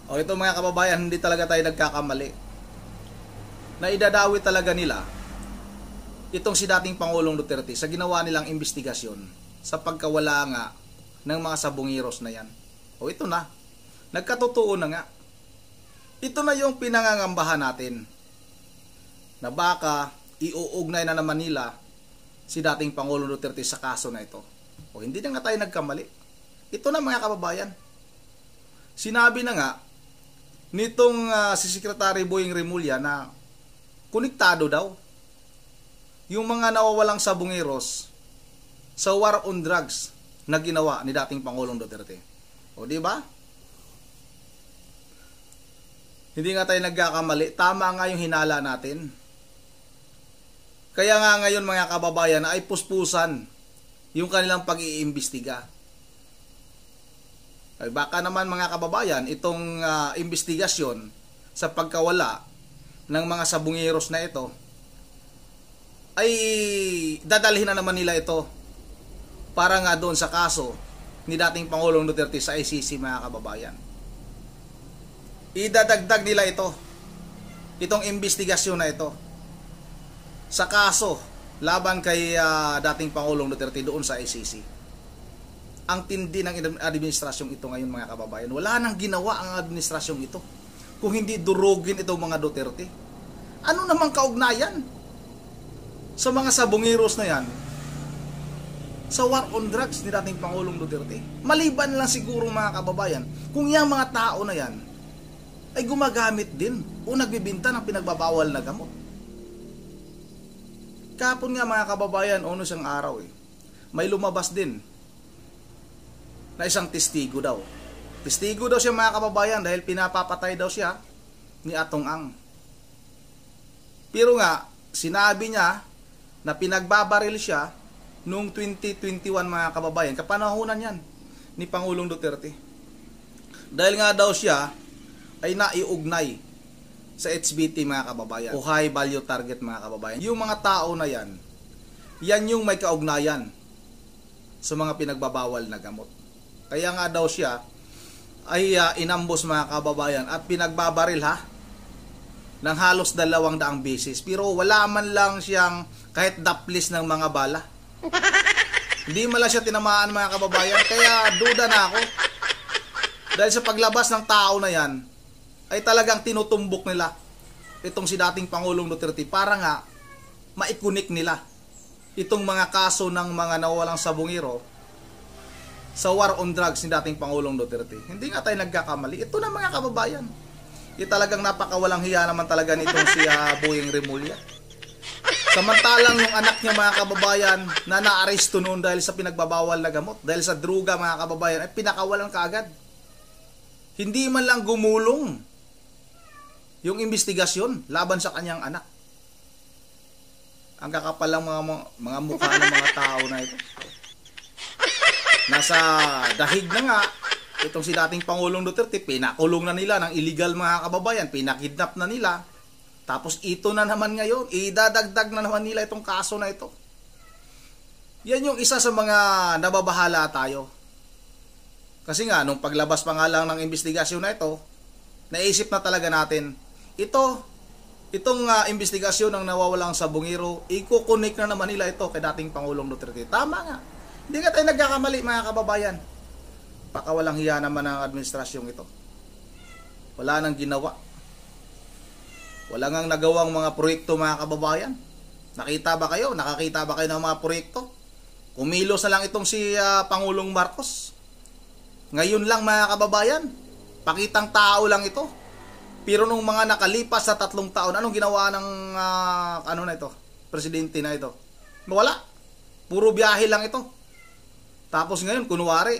O ito mga kababayan, hindi talaga tayo nagkakamali. Na idadawi talaga nila itong si dating Pangulong Duterte sa ginawa nilang investigasyon sa pagkawala nga ng mga sabungiros na yan. O ito na, nagkatotoo na nga. Ito na yung pinangangambahan natin na baka iuugnay na naman nila si dating Pangulong Duterte sa kaso na ito. O hindi na nga tayo nagkamali. Ito na mga kababayan. Sinabi na nga nitong si Secretary Boying Remulla na konektado daw yung mga nawawalang sabungiros sa war on drugs na ginawa ni dating Pangulong Duterte. O di ba? Hindi nga tayo nagkakamali. Tama nga yung hinala natin. Kaya nga ngayon mga kababayan ay puspusan yung kanilang pag-iimbestiga. Ay baka naman mga kababayan, itong investigasyon sa pagkawala ng mga sabungiros na ito ay dadalhin na naman nila ito para nga doon sa kaso ni dating Pangulong Duterte sa ICC mga kababayan. Idadagdag nila itong investigasyon na ito sa kaso laban kay dating Pangulong Duterte doon sa ICC. Ang tindi ng administrasyong ito ngayon mga kababayan. Wala nang ginawa ang administrasyong ito kung hindi durugin itong mga Duterte. Ano namang kaugnayan sa mga sabungiros na yan sa war on drugs ni dating Pangulong Duterte? Maliban lang siguro mga kababayan kung yung mga tao na yan ay gumagamit din o nagbibinta ng pinagbabawal na gamot. Kahapon nga mga kababayan, ono siyang araw may lumabas din na isang testigo daw. Testigo daw siya mga kababayan dahil pinapapatay daw siya ni Atong Ang. Pero nga, sinabi niya na pinagbabaril siya noong 2021 mga kababayan. Kapanahunan yan ni Pangulong Duterte. Dahil nga daw siya ay naiugnay sa HBT mga kababayan o high value target mga kababayan. Yung mga tao na yan, yan yung may kaugnayan sa mga pinagbabawal na gamot. Kaya nga daw siya ay inambos mga kababayan at pinagbabaril ng halos 200 beses. Pero wala man lang siyang kahit daplis ng mga bala. Hindi man lang siya tinamaan mga kababayan. Kaya duda na ako. Dahil sa paglabas ng tao na yan ay talagang tinutumbok nila itong si dating Pangulong Duterte para nga maikunik nila itong mga kaso ng mga nawawalang sabungiro sa war on drugs ni dating Pangulong Duterte. Hindi nga tayo nagkakamali. Ito na mga kababayan. Talagang napakawalang hiya naman talaga nitong si Boying Remulla. Samantalang yung anak niya mga kababayan na naaresto noon dahil sa pinagbabawal na gamot, dahil sa druga mga kababayan, ay pinakawalan kaagad. Hindi man lang gumulong yung investigasyon laban sa kanyang anak. Ang kakapalang mga mukha ng mga tao na ito. Nasa dahig na nga itong si dating Pangulong Duterte, pinakulong na nila ng illegal mga kababayan, pinakidnap na nila. Tapos ito na naman ngayon, idadagdag na naman nila itong kaso na ito. Yan yung isa sa mga nababahala tayo. Kasi nga, nung paglabas pa nga lang ng investigasyon na ito, naisip na talaga natin, itong investigasyon ng nawawalang sabungiro, ikukunik na naman nila ito kay dating Pangulong Duterte. Tama nga. Hindi nga tayo nagkakamali mga kababayan. Pakawalang hiya naman ang administrasyong ito. Wala nang ginawa. Wala nang nagawang mga proyekto mga kababayan. Nakita ba kayo? Nakakita ba kayo ng mga proyekto? Kumilos na lang itong si Pangulong Marcos. Ngayon lang mga kababayan, pakitang tao lang ito. Pero nung mga nakalipas sa 3 taon, anong ginawa ng presidente na ito? Wala. Puro biyahe lang ito. Tapos ngayon, kunwari,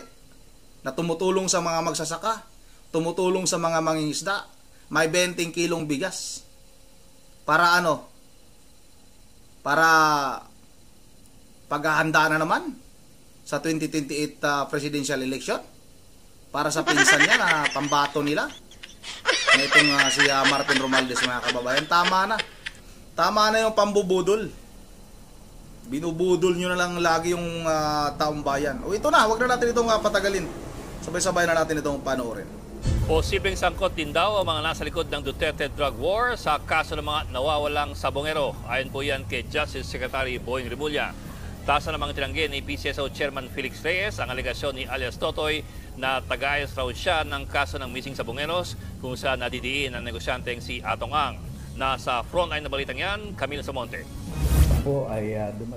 na tumutulong sa mga magsasaka, tumutulong sa mga mangingisda, may 20 kilong bigas. Para ano? Para paghahanda na naman sa 2028 presidential election. Para sa pinsan niya na pambato nila. Na itong si Martin Romualdez mga kababayan. Tama na. Tama na yung pambubudol. Binubudol nyo na lang lagi yung taong bayan. O ito na, wag na natin itong patagalin. Sabay-sabay na natin itong panoorin. Posibleng sangkot din daw ang mga nasa likod ng Duterte drug war sa kaso ng mga nawawalang sabongero. Ayon po yan kay Justice Secretary Boying Rimulya. Tasa namang tinanggi ni PCSO Chairman Felix Reyes ang alegasyon ni alias Totoy na tagayos raw siya ng kaso ng missing sabongeros kung saan nadidiin ang negosyanteng si Atong Ang. Nasa frontline na balitang yan, Camilo Samonte.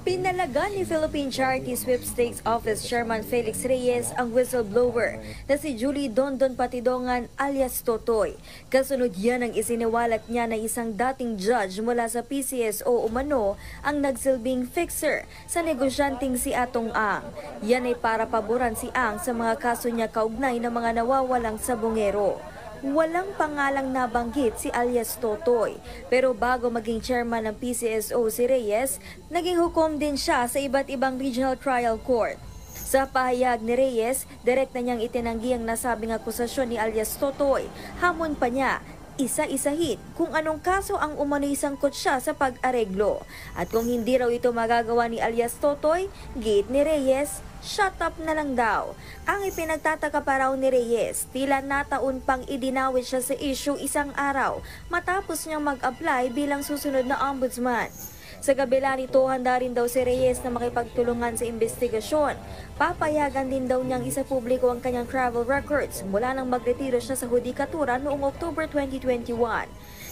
Pinalagan ni Philippine Charity Sweepstakes Office Chairman Felix Reyes ang whistleblower na si Julie Dondon Patidongan alias Totoy. Kasunod yan ang isiniwalat niya na isang dating judge mula sa PCSO umano ang nagsilbing fixer sa negosyanteng si Atong Ang. Yan ay para paboran si Ang sa mga kaso niya kaugnay ng mga nawawalang sabongero. Walang pangalang nabanggit si alias Totoy. Pero bago maging chairman ng PCSO si Reyes, naging hukom din siya sa iba't ibang regional trial court. Sa pahayag ni Reyes, direkta niyang itinanggi ang nasabing akusasyon ni alias Totoy. Hamon pa niya, isa-isahin kung anong kaso ang umano'y sangkot siya sa pag-areglo. At kung hindi raw ito magagawa ni alias Totoy, giit ni Reyes, shut up na lang daw. Ang ipinagtataka pa raw ni Reyes, tila nataon pang idinawit siya sa issue isang araw matapos niyang mag-apply bilang susunod na ombudsman. Sa kabila nito, handa rin daw si Reyes na makipagtulungan sa investigasyon. Papayagan din daw niyang isa publiko ang kanyang travel records mula nang magretiro siya sa hudikatura noong October 2021.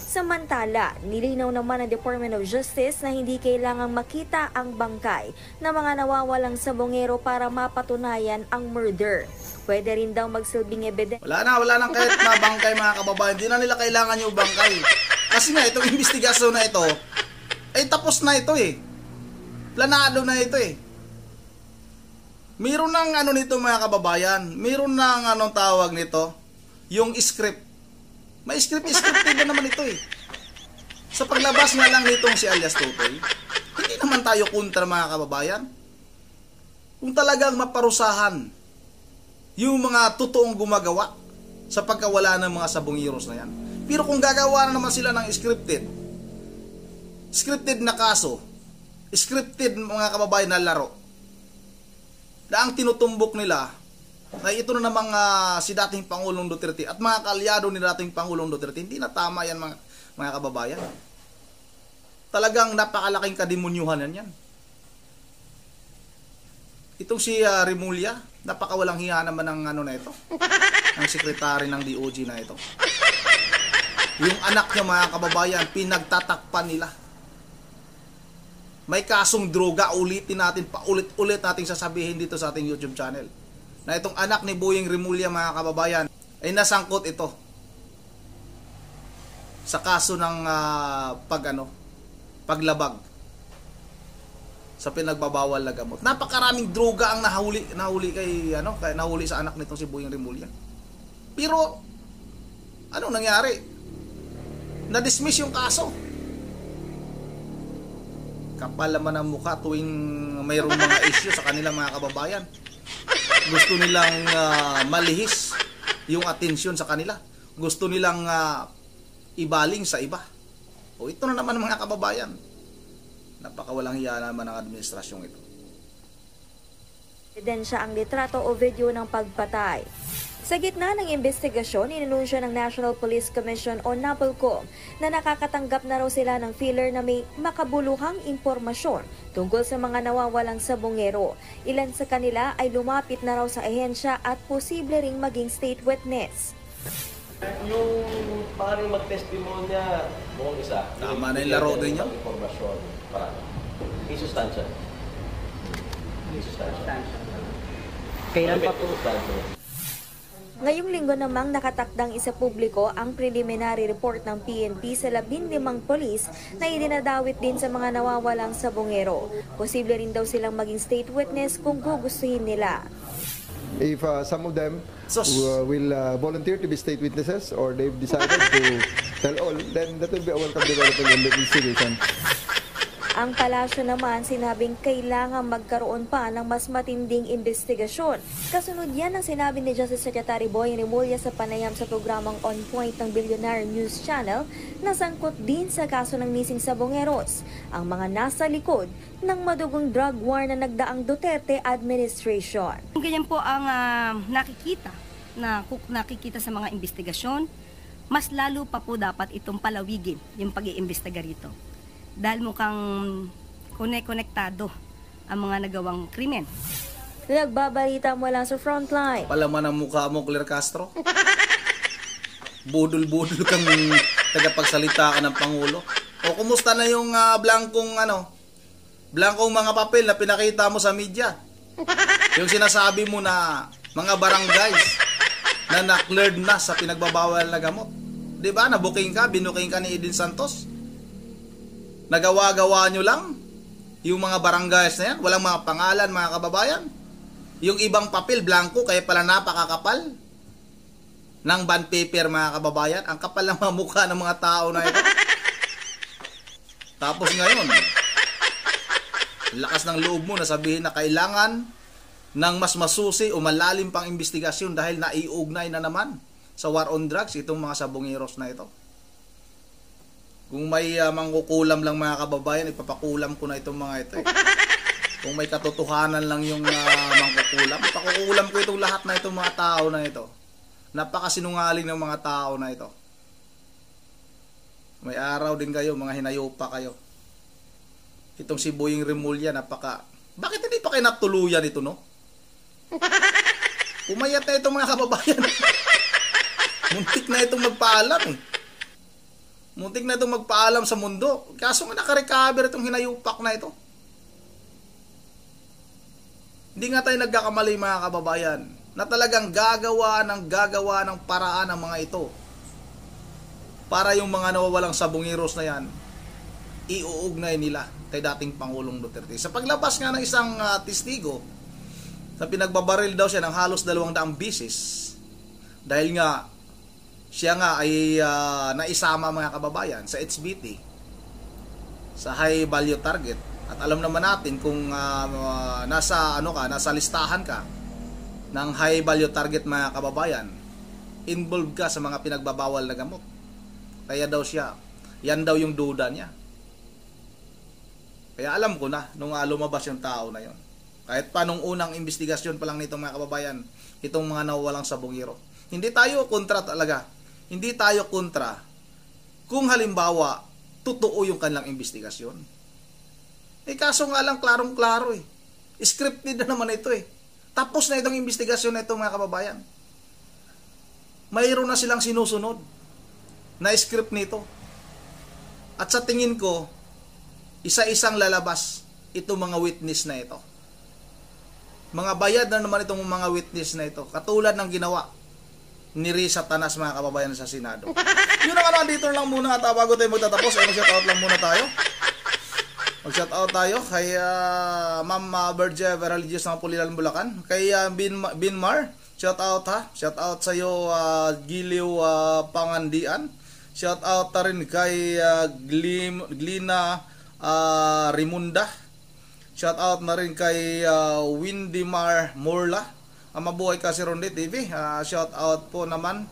Samantala, nilinaw naman ng Department of Justice na hindi kailangang makita ang bangkay ng mga nawawalang sabongero para mapatunayan ang murder. Pwede rin daw magsilbing ebidensya. Wala nang kahit na bangkay mga kababayan. Hindi na nila kailangan yung bangkay. Kasi nga, itong investigasyon na ito, ay tapos na ito eh. Planado na ito eh. Meron ng ano nito mga kababayan. Meron ng anong tawag nito, yung script. May scripted na naman ito eh. Sa paglabas nga lang nitong si alias Totoy, hindi naman tayo kontra mga kababayan. Kung talagang maparusahan yung mga totoong gumagawa sa pagkawala ng mga sabongeros na yan. Pero kung gagawa na naman sila ng scripted na kaso, scripted mga kababayan na laro, na ang tinutumbok nila ay ito na namang si dating Pangulong Duterte at mga kalyado ni dating Pangulong Duterte. Hindi na tama yan mga kababayan. Talagang napakalaking kadimunyuhan yan. Itong si Rimulya, napakawalang hiya naman ng ano na ito, ang sekretary ng DOJ na ito. Yung anak niya mga kababayan, pinagtatakpan nila. May kasong droga, ulitin natin, paulit-ulit natin sasabihin dito sa ating YouTube channel. Na itong anak ni Boying Rimulya mga kababayan, ay nasangkot ito sa kaso ng paglabag sa pinagbabawal na gamot. Napakaraming droga ang nahuli nahuli sa anak nitong si Boying Rimulya. Pero anong nangyari? Na-dismiss yung kaso. Kapal naman ang mukha tuwing mayroong mga issue sa kanilang mga kababayan. Gusto nilang malihis yung atensyon sa kanila. Gusto nilang ibaling sa iba. O ito na naman mga kababayan. Napakawalang hiya naman ang administrasyong ito. Ebidensya ang litrato o video ng pagpatay. Sa gitna ng investigasyon, inanunsyo ng National Police Commission o NAPOLCOM na nakakatanggap na raw sila ng feeler na may makabuluhang impormasyon tungkol sa mga nawawalang sabongero. Ilan sa kanila ay lumapit na raw sa ahensya at posible ring maging state witness. Yung parang mag-testimonya, buong isa. Tama na yung laro din yun. Impormasyon. Parang. May sustansya. Kailan pa po? Ngayong linggo namang nakatakdang isa publiko ang preliminary report ng PNP sa 15 polis na idinadawit din sa mga nawawalang sabongero. Posible rin daw silang maging state witness kung gugustuhin nila. If some of them will volunteer to be state witnesses or they've decided to tell all, then that will be a welcome development in the investigation. Ang palasyo naman sinabing kailangan magkaroon pa ng mas matinding investigasyon. Kasunod yan ang sinabi ni Justice Secretary Boying Rimulya sa panayam sa programang On Point ng Billionaire News Channel na sangkot din sa kaso ng missing sabongeros, ang mga nasa likod ng madugong drug war na nagdaang Duterte administration. Ganyan po ang nakikita na nakikita sa mga investigasyon, mas lalo pa po dapat itong palawigin yung pag-iimbestiga rito. Dahil mukhang konektado ang mga nagawang krimen. Nagbabalita mula sa Frontline. Palaman ang mukha mo, Claire Castro. Budol-budol kang tagapagsalita ka ng Pangulo. O kumusta na yung blankong mga papel na pinakita mo sa media? Yung sinasabi mo na mga barangays na na-cleared na sa pinagbabawal na gamot. 'Di ba? Nabuking ka, binuking ka ni Eden Santos. Nagawa-gawa nyo lang yung mga barangays na yan. Walang mga pangalan, mga kababayan. Yung ibang papel, blanco, kaya pala napakakapal ng bond paper, mga kababayan. Ang kapal ng mga mukha ng mga tao na ito. Tapos ngayon, lakas ng loob mo na sabihin na kailangan ng mas masusi o malalim pang investigasyon dahil naiugnay na naman sa war on drugs itong mga sabongeros na ito. Kung may mangkukulam lang, mga kababayan, ipapakulam ko na itong mga ito. Kung may katotohanan lang yung mangkukulam, ipakukulam ko itong lahat na itong mga tao na ito. Napakasinungaling ng mga tao na ito. May araw din kayo, mga hinayupa kayo. Itong si Boying Remulla, bakit hindi pa kayo natuluyan ito, no? Umayat na itong mga kababayan. Muntik na itong magpaalam, eh. Muntik na itong magpaalam sa mundo. Kaso nga nakarecover itong hinayupak na ito. Hindi nga tayo nagkakamali, mga kababayan, na talagang gagawa ng paraan ang mga ito para yung mga nawawalang sabongeros na yan iuugnay nila kay dating Pangulong Duterte. Sa paglabas nga ng isang testigo na pinagbabaril daw siya ng halos 200 bisis dahil nga siya nga ay naisama, mga kababayan, sa HBT, sa high value target. At alam naman natin kung nasa listahan ka ng high value target, mga kababayan, involved ka sa mga pinagbabawal na gamot. Kaya daw siya, yan daw yung duda niya. Kaya alam ko na nung lumabas yung tao na yon. Kahit pa nung unang investigasyon pa lang nito, mga kababayan, itong mga nawawalang sabongero. Hindi tayo kontra talaga. Hindi tayo kontra kung halimbawa totoo yung kanilang investigasyon. Kaso nga lang klarong-klaro eh. Scripted na naman ito eh. Tapos na itong investigasyon na ito, mga kababayan. Mayroon na silang sinusunod na script nito. At sa tingin ko, isa-isang lalabas itong mga witness na ito. Mga bayad na naman itong mga witness na ito. Katulad ng ginawa ni Risa Tanas, mga kababayan, sa Senado. Yun ang dito lang muna at bago tayo magtatapos, mag-shoutout lang muna tayo. Mag-shoutout tayo kay Ma'am Berge Veraligios ng Pulilan, Bulacan. Kay Binmar, shoutout ha. Shoutout sa iyo, Giliw Pangandian. Shoutout ta rin kay Glina Rimunda. Shoutout na rin kay Windimar Morla. Mabuhay ka si Ronde TV. Shoutout po naman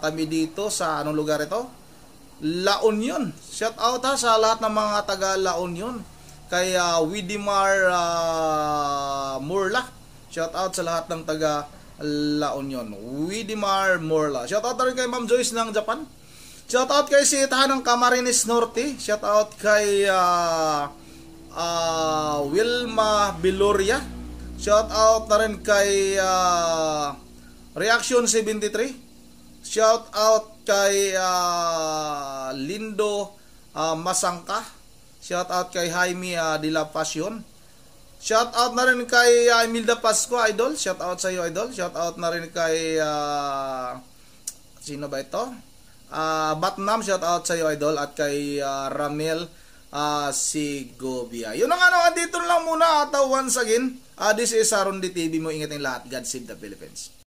kami dito sa anong lugar ito? La Union. Shoutout ha sa lahat ng mga taga La Union. Kay Windimar Morla. Shoutout sa lahat ng taga La Union. Windimar Morla. Shoutout na rin kay Ma'am Joyce ng Japan. Shoutout kay si Tahanang Camarines Norte. Shoutout kay Wilma Biloria. Shoutout na rin kay Reaction 73. Shoutout kay Lindo Masangka. Shoutout kay Jaime de la Pasión. Shoutout na rin kay Imelda Pasco, idol. Shoutout sa iyo, idol. Shoutout na rin kay sino ba ito? Batnam, shoutout sa iyo, idol. At kay Ramel Sigovia. Yun ang andito lang muna. At once again, this is Ronde TV mo. Ingat ang lahat. God save the Philippines.